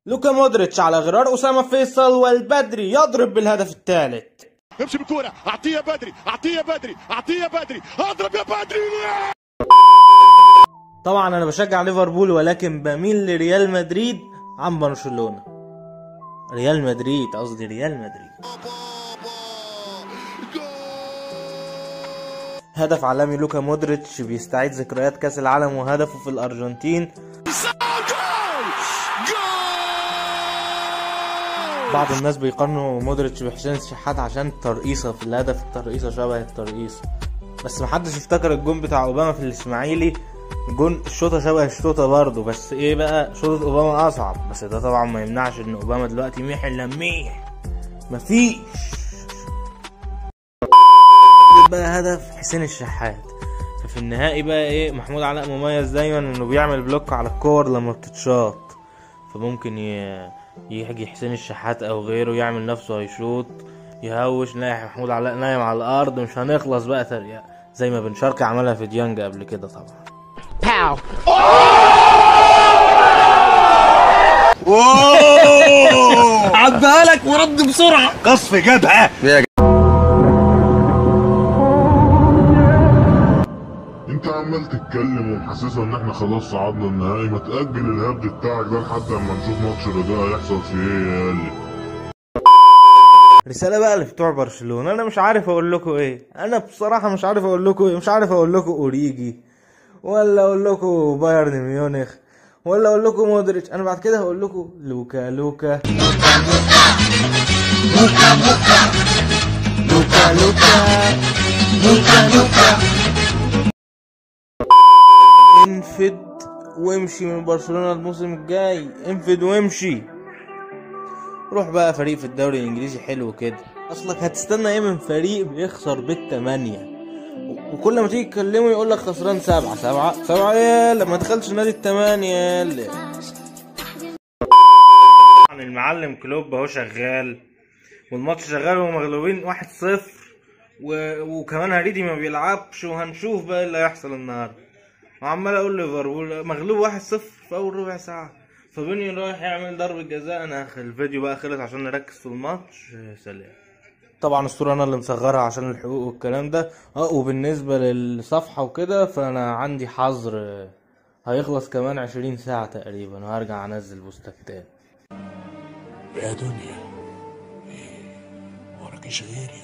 لوكا مودريتش على غرار أسامة فيصل، والبدري يضرب بالهدف الثالث. امشي بالكورة، اعطيه بدري، اعطيه بدري، اعطيه بدري، اضرب يا بدري. طبعا انا بشجع ليفربول، ولكن بميل لريال مدريد عن برشلونة. ريال مدريد، قصدي ريال مدريد. هدف عالمي لوكا مودريتش بيستعيد ذكريات كاس العالم وهدفه في الارجنتين. بعض الناس بيقارنوا مودريتش بحسين الشحات عشان الترقيصة في الهدف، الترقيصة شبه الترقيصة، بس محدش افتكر الجون بتاع اوباما في الاسماعيلي. جون الشوطة شبه الشوطة برضه، بس ايه بقى، شوطة اوباما اصعب، بس ده طبعا ما يمنعش ان اوباما دلوقتي ميح لميح مفيش. بقى هدف حسين الشحات. ففي النهائي بقى ايه، محمود علاء مميز دايما انه بيعمل بلوك على الكور لما بتتشاط، فممكن يجي حسين الشحات او غيره يعمل نفسه هيشوط، يهوش، نلاقي محمود علاء نايم على الارض. مش هنخلص بقى تريقة زي ما بن شرقي عملها في ديانج قبل كده طبعا. باو عدها لك ورد بسرعة، قصف جبهة. انت عمال تتكلم ومحسسها ان احنا خلاص صعدنا النهائي. ما تأجل الهبد بتاعك ده لحد اما نشوف ماتش الرجاء هيحصل فيه ايه يا قلي. رسالة بقى لبتوع برشلونة، انا مش عارف اقول لكم ايه، انا بصراحة مش عارف اقول لكم ايه. مش عارف اقول لكم اوريجي، ولا اقول لكم بايرن ميونخ، ولا اقول لكم مودريتش. انا بعد كده هقول لكم لوكا لوكا لوكا لوكا لوكا لوكا. انفد وامشي من برشلونة الموسم الجاي، انفد وامشي. روح بقى فريق في الدوري الانجليزي حلو كده. اصلك هتستنى ايه من فريق بيخسر بالتمانية، وكل ما تيجي تكلمه يقولك خسران 7 ايه لما دخلتش نادي التمانية. المعلم كلوب اهو شغال، والماتش شغال ومغلوبين 1-0، وكمان هريدي ما بيلعبش، وهنشوف بقى اللي هيحصل النهارده. وعمال اقول ليفربول مغلوب 1-0 في اول ربع ساعة، فابينيو رايح يعمل ضربة جزاء. انا الفيديو بقى خلص عشان نركز في الماتش. سلام. طبعا الصورة انا اللي مصغرها عشان الحقوق والكلام ده. وبالنسبة للصفحة وكده، فانا عندي حظر هيخلص كمان 20 ساعة تقريبا، وهرجع انزل بوستات تاني. يا دنيا، وراكيش غيري؟